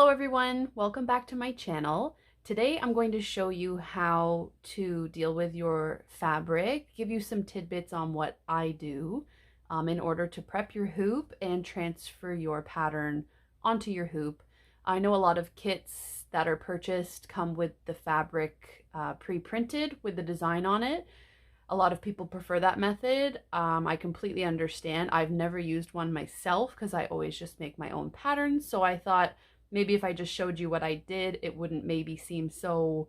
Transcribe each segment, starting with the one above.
Hello everyone, welcome back to my channel. Today I'm going to show you how to deal with your fabric, give you some tidbits on what I do in order to prep your hoop and transfer your pattern onto your hoop. I know a lot of kits that are purchased come with the fabric pre-printed with the design on it. A lot of people prefer that method. I completely understand. I've never used one myself because I always just make my own patterns. So I thought maybe if I just showed you what I did, it wouldn't maybe seem so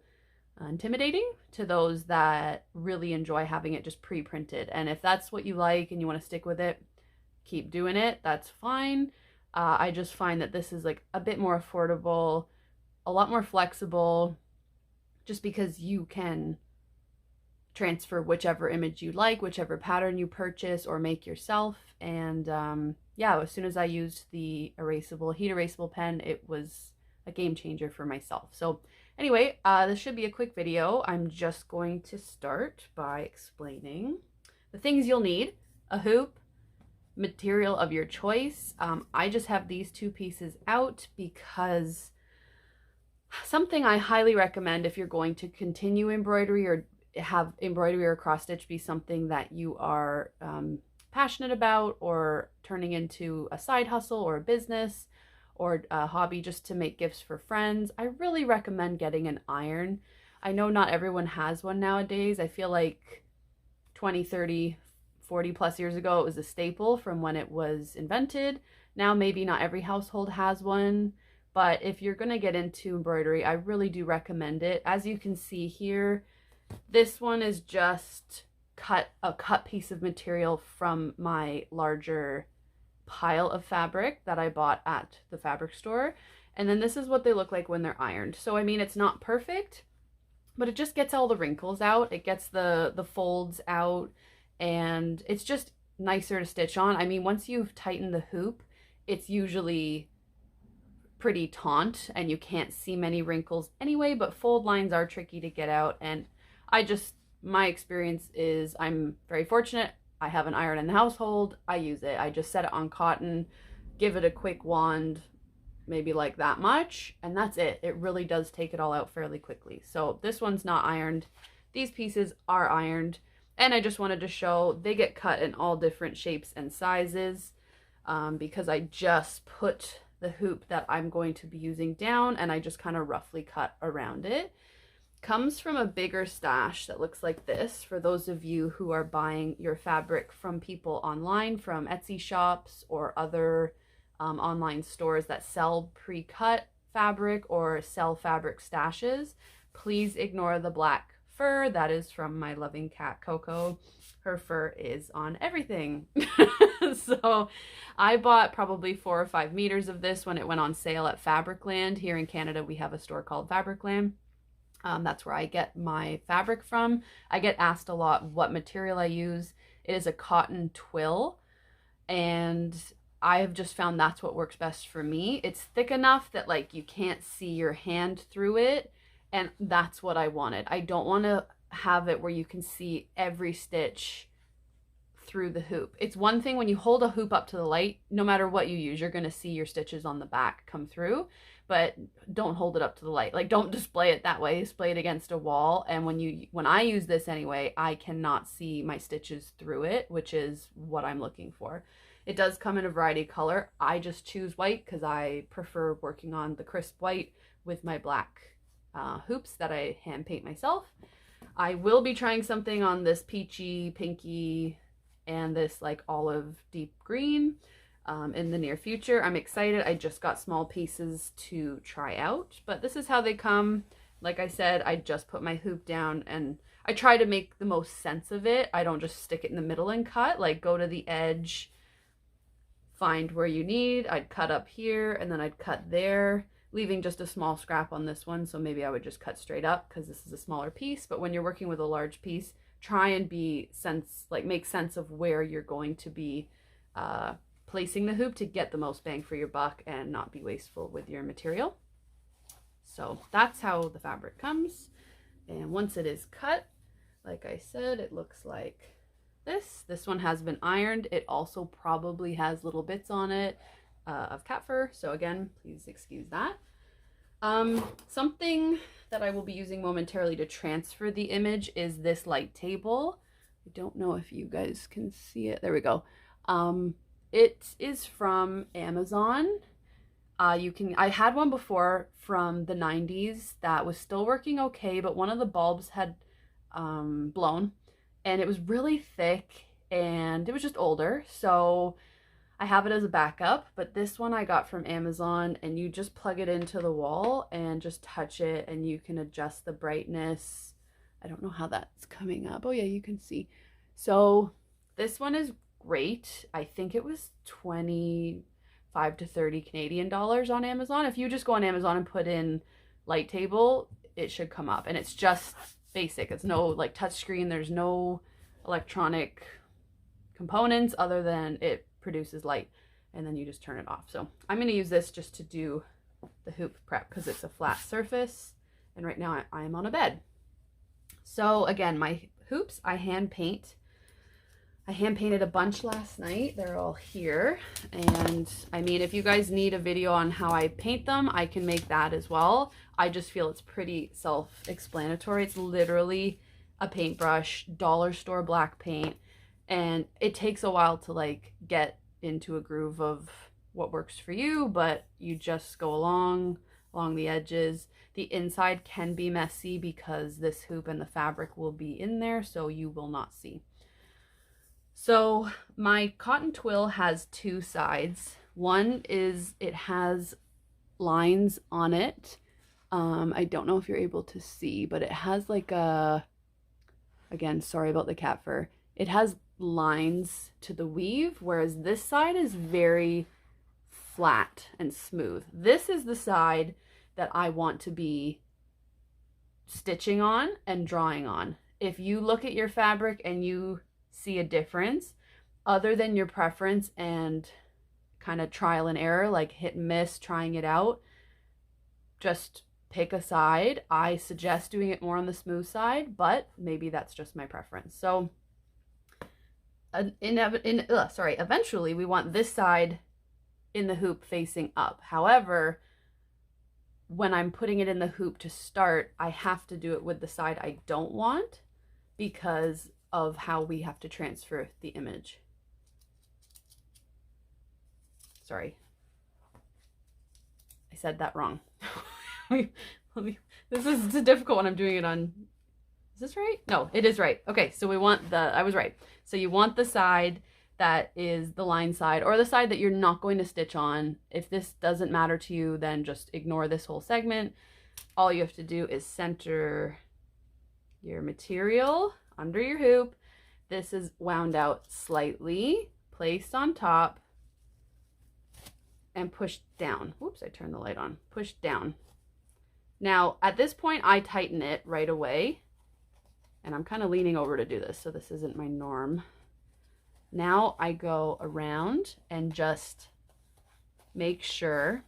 intimidating to those that really enjoy having it just pre-printed. And if that's what you like and you want to stick with it, keep doing it. That's fine. I just find that this is like a bit more affordable, a lot more flexible, just because you can transfer whichever image you like, whichever pattern you purchase or make yourself. And yeah, as soon as I used the erasable, heat erasable pen, it was a game changer for myself. So anyway, this should be a quick video. I'm just going to start by explaining the things you'll need: a hoop, material of your choice. I just have these two pieces out because something I highly recommend if you're going to continue embroidery or have embroidery or cross stitch be something that you are passionate about, or turning into a side hustle or a business or a hobby just to make gifts for friends, I really recommend getting an iron. I know not everyone has one nowadays. I feel like 20, 30, 40 plus years ago it was a staple from when it was invented. Now maybe not every household has one, but if you're going to get into embroidery, I really do recommend it. As you can see here, this one is just a cut piece of material from my larger pile of fabric that I bought at the fabric store. And then this is what they look like when they're ironed. So I mean, it's not perfect, but it just gets all the wrinkles out. It gets the folds out, and it's just nicer to stitch on. I mean, once you've tightened the hoop, it's usually pretty taut and you can't see many wrinkles anyway, but fold lines are tricky to get out. And my experience is I'm very fortunate. I have an iron in the household. I use it. I just set it on cotton, give it a quick wand, maybe like that much, and that's it. It really does take it all out fairly quickly. So this one's not ironed. These pieces are ironed, and I just wanted to show they get cut in all different shapes and sizes because I just put the hoop that I'm going to be using down and I just kind of roughly cut around it. Comes from a bigger stash that looks like this for those of you who are buying your fabric from people online, from Etsy shops or other online stores that sell pre-cut fabric or sell fabric stashes. Please ignore the black fur. That is from my loving cat Coco. Her fur is on everything. So I bought probably 4 or 5 meters of this when it went on sale at Fabricland. Here in Canada we have a store called Fabricland. That's where I get my fabric from. I get asked a lot what material I use. It is a cotton twill, and I have just found that's what works best for me. It's thick enough that like you can't see your hand through it, and that's what I wanted. I don't want to have it where you can see every stitch through the hoop. It's one thing when you hold a hoop up to the light, no matter what you use, you're going to see your stitches on the back come through, but don't hold it up to the light. Like, don't display it that way. Display it against a wall. And when I use this anyway, I cannot see my stitches through it, which is what I'm looking for. It does come in a variety of color. I just choose white because I prefer working on the crisp white with my black hoops that I hand paint myself. I will be trying something on this peachy, pinky, and this like olive deep green in the near future. I'm excited. I just got small pieces to try out, but this is how they come. Like I said, I just put my hoop down and I try to make the most sense of it. I don't just stick it in the middle and cut. Like, go to the edge, find where you need. I'd cut up here and then I'd cut there, leaving just a small scrap on this one. So maybe I would just cut straight up because this is a smaller piece. But when you're working with a large piece, try and make sense of where you're going to be placing the hoop to get the most bang for your buck and not be wasteful with your material. So that's how the fabric comes. And once it is cut, like I said, it looks like this. This one has been ironed. It also probably has little bits on it of cat fur. So again, please excuse that. Something that I will be using momentarily to transfer the image is this light table. I don't know if you guys can see it. There we go. It is from Amazon. I had one before from the 90s that was still working okay, but one of the bulbs had blown and it was really thick and it was just older. So I have it as a backup, but this one I got from Amazon, and you just plug it into the wall and just touch it and you can adjust the brightness. I don't know how that's coming up. Oh yeah, you can see. So this one is great. I think it was 25 to 30 Canadian dollars on Amazon. If you just go on Amazon and put in light table, it should come up, and it's just basic. It's no like touch screen. There's no electronic components other than it produces light, and then you just turn it off. So I'm going to use this just to do the hoop prep because it's a flat surface, and right now I am on a bed. So again, my hoops I hand paint. I hand painted a bunch last night. They're all here, and I mean, if you guys need a video on how I paint them, I can make that as well. I just feel it's pretty self-explanatory. It's literally a paintbrush, dollar store black paint, and it takes a while to like get into a groove of what works for you, but you just go along the edges. The inside can be messy because this hoop and the fabric will be in there, so you will not see. So my cotton twill has two sides. One is it has lines on it. I don't know if you're able to see, but it has like a, again, sorry about the cat fur. It has lines to the weave, whereas this side is very flat and smooth. This is the side that I want to be stitching on and drawing on. If you look at your fabric and you see a difference other than your preference and kind of trial and error, like hit and miss, trying it out, just pick a side. I suggest doing it more on the smooth side, but maybe that's just my preference. So eventually we want this side in the hoop facing up. However, when I'm putting it in the hoop to start, I have to do it with the side I don't want because of how we have to transfer the image. Sorry, I said that wrong. This is a difficult one. I'm doing it on, is this right? No, it is right. Okay, so we want I was right. So you want the side that is the line side, or the side that you're not going to stitch on. If this doesn't matter to you, then just ignore this whole segment. All you have to do is center your material under your hoop. This is wound out slightly, placed on top, and pushed down. Whoops, I turned the light on. Pushed down. Now, at this point, I tighten it right away, and I'm kind of leaning over to do this, so this isn't my norm. Now I go around and just make sure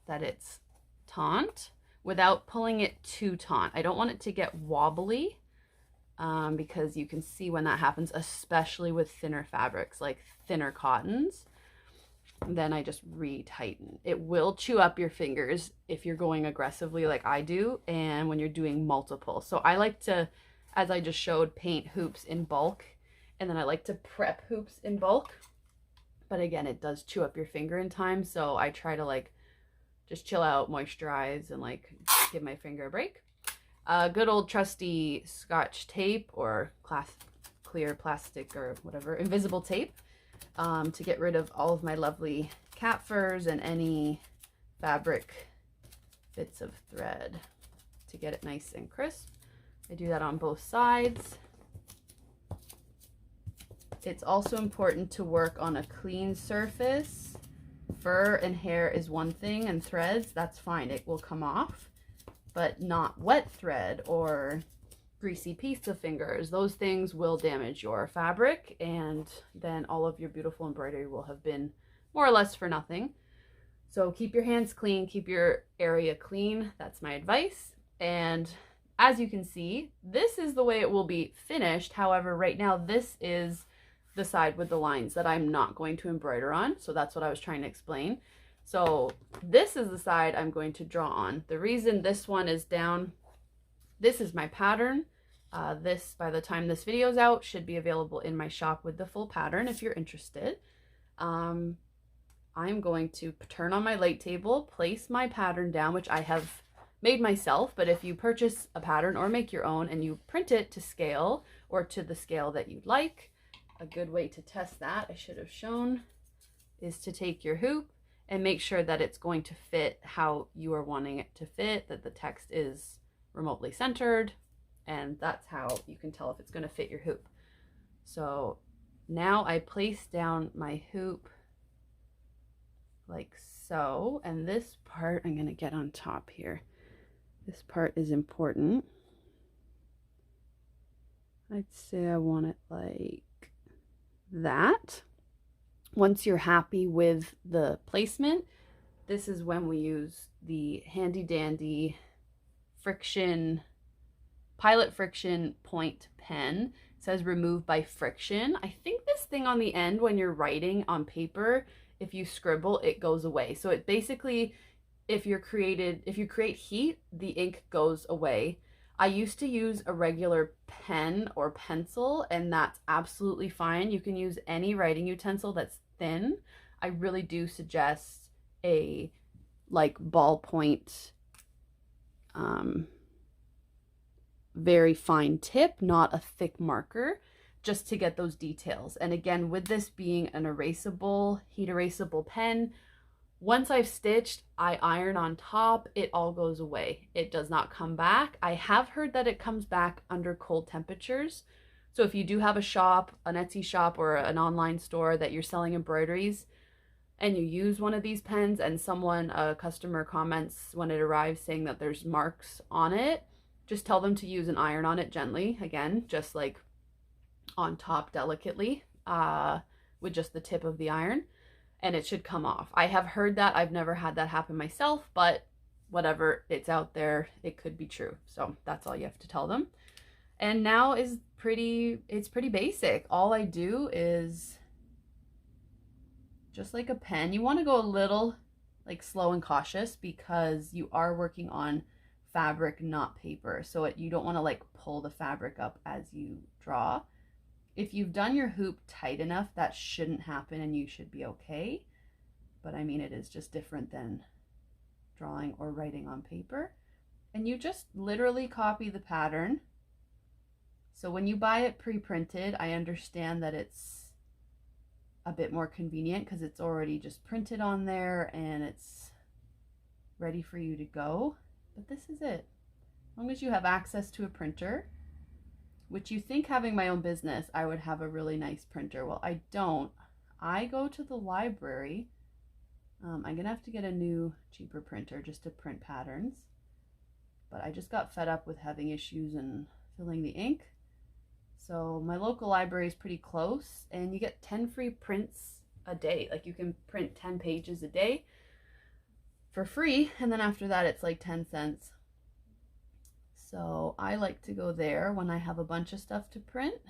that it's taut without pulling it too taut. I don't want it to get wobbly because you can see when that happens, especially with thinner fabrics like thinner cottons. Then I just re-tighten. It will chew up your fingers if you're going aggressively like I do, and when you're doing multiple. So I like to, as I just showed, paint hoops in bulk, and then I like to prep hoops in bulk. But again, it does chew up your finger in time, so I try to like just chill out, moisturize, and like give my finger a break. Good old trusty Scotch tape or clear plastic or whatever, invisible tape, to get rid of all of my lovely cat furs and any fabric bits of thread to get it nice and crisp. I do that on both sides. It's also important to work on a clean surface. Fur and hair is one thing, and threads, that's fine, it will come off, but not wet thread or greasy piece of fingers. Those things will damage your fabric, and then all of your beautiful embroidery will have been more or less for nothing. So keep your hands clean, keep your area clean. That's my advice. And as you can see, this is the way it will be finished. However, right now this is the side with the lines that I'm not going to embroider on. So that's what I was trying to explain. So this is the side I'm going to draw on. The reason this one is down, this is my pattern. This, by the time this video is out, should be available in my shop with the full pattern if you're interested. I'm going to turn on my light table, place my pattern down, which I have made myself, but if you purchase a pattern or make your own and you print it to scale or to the scale that you'd like, a good way to test that, I should have shown, is to take your hoop and make sure that it's going to fit how you are wanting it to fit, that the text is remotely centered, and that's how you can tell if it's going to fit your hoop. So now I place down my hoop like so, and this part I'm going to get on top here. This part is important. I'd say I want it like that. Once you're happy with the placement, this is when we use the handy dandy Pilot Friction point pen. It says remove by friction. I think this thing on the end, when you're writing on paper, if you scribble, it goes away. So it basically, if you create heat, the ink goes away. I used to use a regular pen or pencil, and that's absolutely fine. You can use any writing utensil that's thin. I really do suggest a like ballpoint, very fine tip, not a thick marker, just to get those details. And again, with this being an erasable, heat erasable pen, once I've stitched, I iron on top, it all goes away. It does not come back. I have heard that it comes back under cold temperatures. So if you do have a shop, an Etsy shop or an online store that you're selling embroideries, and you use one of these pens and a customer comments when it arrives saying that there's marks on it, just tell them to use an iron on it gently, again, just like on top delicately, with just the tip of the iron, and it should come off. I have heard that. I've never had that happen myself, but whatever, it's out there, it could be true. So that's all you have to tell them. And now it's pretty basic. All I do is just like a pen. You want to go a little like slow and cautious because you are working on fabric, not paper. So you don't want to like pull the fabric up as you draw. If you've done your hoop tight enough, that shouldn't happen and you should be okay. But I mean, it is just different than drawing or writing on paper. And you just literally copy the pattern. So when you buy it pre-printed, I understand that it's a bit more convenient because it's already just printed on there and it's ready for you to go. But this is it. As long as you have access to a printer, which you think having my own business, I would have a really nice printer. Well, I don't. I go to the library. I'm going to have to get a new, cheaper printer just to print patterns. But I just got fed up with having issues in filling the ink. So my local library is pretty close, and you get 10 free prints a day. Like you can print 10 pages a day for free, and then after that it's like 10 cents. So I like to go there when I have a bunch of stuff to print.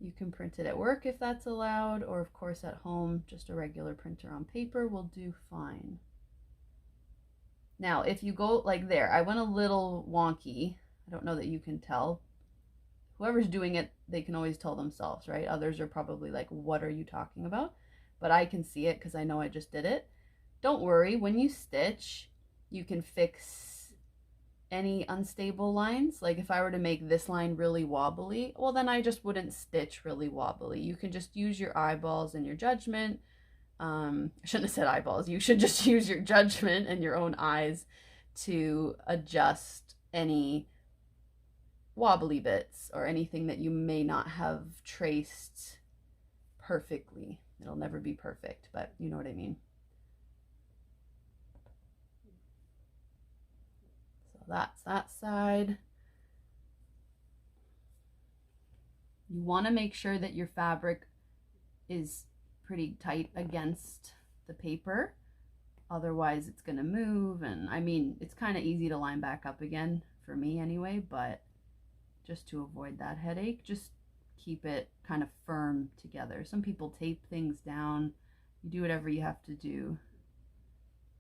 You can print it at work if that's allowed, or of course at home, just a regular printer on paper will do fine. Now, if you go like there, I went a little wonky. I don't know that you can tell. Whoever's doing it, they can always tell themselves, right? Others are probably like, what are you talking about? But I can see it because I know I just did it. Don't worry, when you stitch, you can fix any unstable lines. Like if I were to make this line really wobbly, well then I just wouldn't stitch really wobbly. You can just use your eyeballs and your judgment. I shouldn't have said eyeballs. You should just use your judgment and your own eyes to adjust any wobbly bits or anything that you may not have traced perfectly. It'll never be perfect, but you know what I mean. So that's that side. You want to make sure that your fabric is pretty tight against the paper. Otherwise it's going to move, and I mean, it's kind of easy to line back up again for me anyway, but just to avoid that headache, just keep it kind of firm together. Some people tape things down. you do whatever you have to do.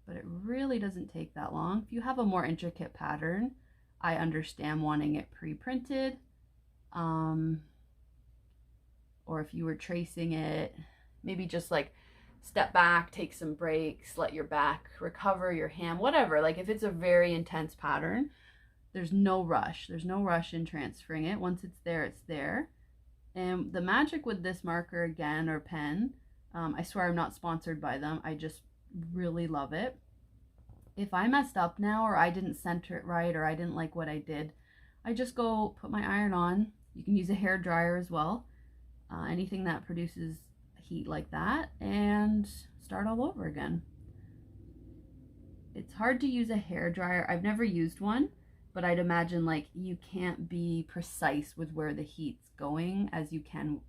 But it really doesn't take that long. If you have a more intricate pattern, I understand wanting it pre-printed. Or if you were tracing it, maybe just like step back, take some breaks, let your back recover, your hand, whatever. Like if it's a very intense pattern, there's no rush. There's no rush in transferring it. Once it's there, it's there. And the magic with this marker again, or pen, I swear I'm not sponsored by them. I just really love it. If I messed up now, or I didn't center it right, or I didn't like what I did, I just go put my iron on. You can use a hair dryer as well. Anything that produces heat like that, and start all over again. It's hard to use a hair dryer. I've never used one, but I'd imagine like you can't be precise with where the heat's going as you can.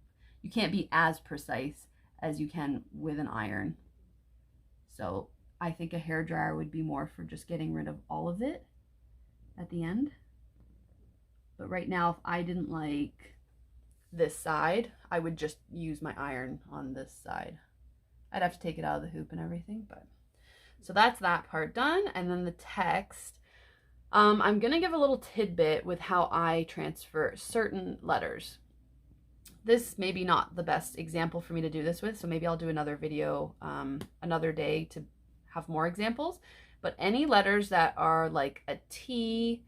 You can't be as precise as you can with an iron. So I think a hair dryer would be more for just getting rid of all of it at the end. But right now, if I didn't like this side, I would just use my iron on this side. I'd have to take it out of the hoop and everything, but so that's that part done. And then the text, I'm gonna give a little tidbit with how I transfer certain letters. This may be not the best example for me to do this with, so maybe I'll do another video another day to have more examples. But any letters that are like a T,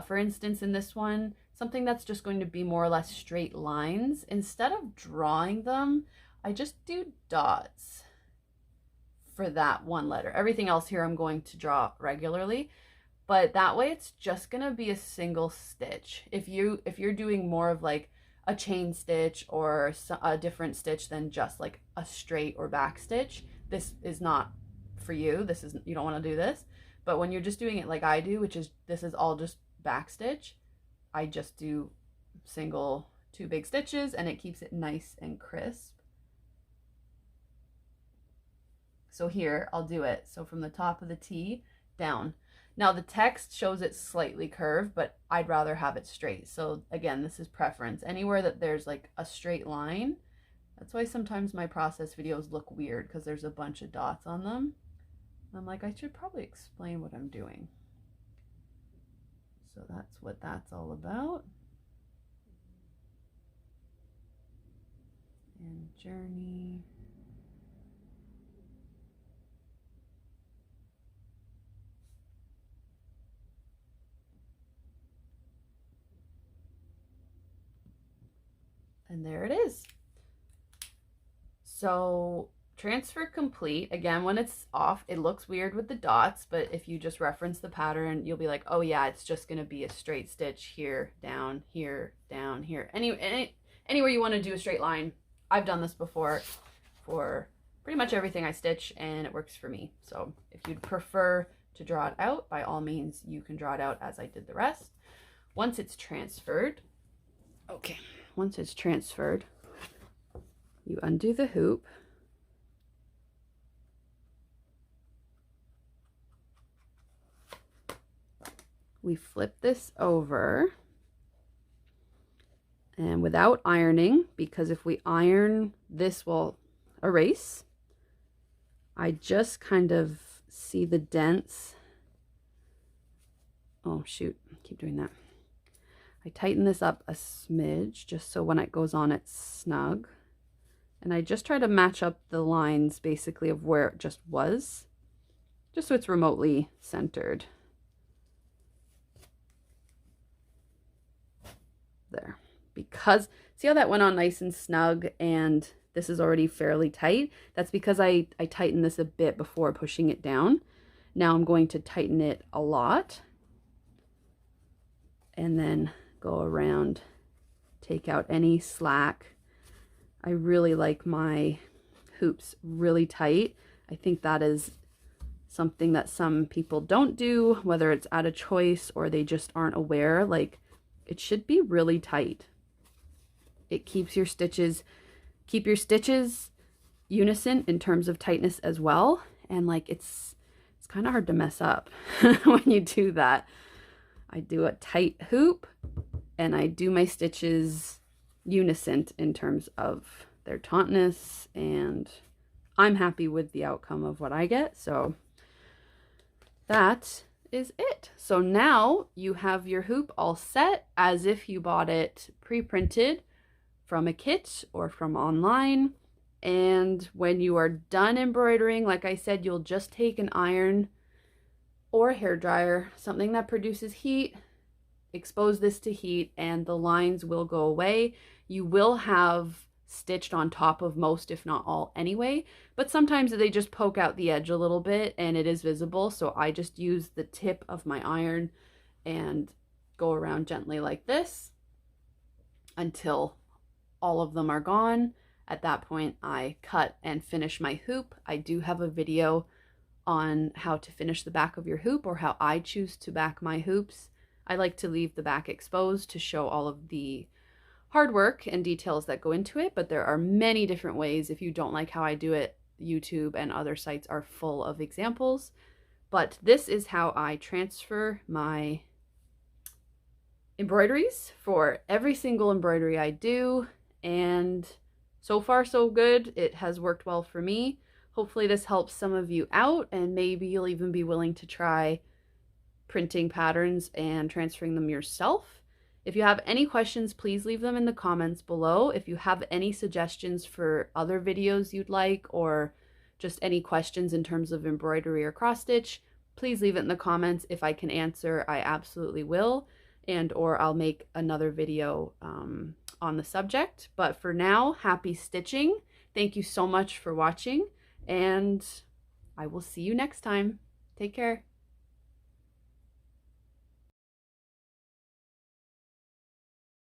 for instance, in this one, something that's just going to be more or less straight lines, instead of drawing them, I just do dots for that one letter. Everything else here I'm going to draw regularly, but that way it's just gonna be a single stitch. If you're doing more of like a chain stitch or a different stitch than just like a straight or back stitch, this is not for you. This is, you don't want to do this. But when you're just doing it like I do, which is, this is all just back stitch, I just do single 2 big stitches, and it keeps it nice and crisp. So here I'll do it. So from the top of the T down. Now the text shows it slightly curved, but I'd rather have it straight. So again, this is preference. Anywhere that there's like a straight line, that's why sometimes my process videos look weird, because there's a bunch of dots on them. I'm like, I should probably explain what I'm doing. So that's what that's all about. And journey. And there it is. So transfer complete. Again, when it's off, it looks weird with the dots, but if you just reference the pattern, you'll be like, oh yeah, it's just going to be a straight stitch here, down, here, down, here. Anywhere you want to do a straight line. I've done this before for pretty much everything I stitch, and it works for me. So if you'd prefer to draw it out, by all means, you can draw it out as I did the rest. Once it's transferred, once it's transferred, you undo the hoop. We flip this over, and without ironing, because if we iron, this will erase. I just kind of see the dents. Oh shoot, keep doing that. I tighten this up a smidge just so when it goes on it's snug. And I just try to match up the lines basically of where it just was, just so it's remotely centered. There. Because see how that went on nice and snug, and this is already fairly tight? That's because I tightened this a bit before pushing it down. Now I'm going to tighten it a lot and then go around, take out any slack. I really like my hoops really tight. I think that is something that some people don't do, whether it's out of choice or they just aren't aware. Like, it should be really tight. It keeps your stitches, keep your stitches unison in terms of tightness as well. And like, it's kind of hard to mess up when you do that. I do a tight hoop and I do my stitches unison in terms of their tautness and I'm happy with the outcome of what I get. So that is it. So now you have your hoop all set as if you bought it pre-printed from a kit or from online. And when you are done embroidering, like I said, you'll just take an iron or a hair dryer, something that produces heat, expose this to heat, and the lines will go away. You will have stitched on top of most, if not all anyway, but sometimes they just poke out the edge a little bit and it is visible. So I just use the tip of my iron and go around gently like this until all of them are gone. At that point, I cut and finish my hoop. I do have a video on how to finish the back of your hoop, or how I choose to back my hoops. I like to leave the back exposed to show all of the hard work and details that go into it, but there are many different ways. If you don't like how I do it, YouTube and other sites are full of examples. But this is how I transfer my embroideries for every single embroidery I do, and so far so good. It has worked well for me. Hopefully this helps some of you out, and maybe you'll even be willing to try printing patterns and transferring them yourself. If you have any questions, please leave them in the comments below. If you have any suggestions for other videos you'd like, or just any questions in terms of embroidery or cross stitch, please leave it in the comments. If I can answer, I absolutely will, and or I'll make another video on the subject. But for now, happy stitching. Thank you so much for watching, and I will see you next time. Take care.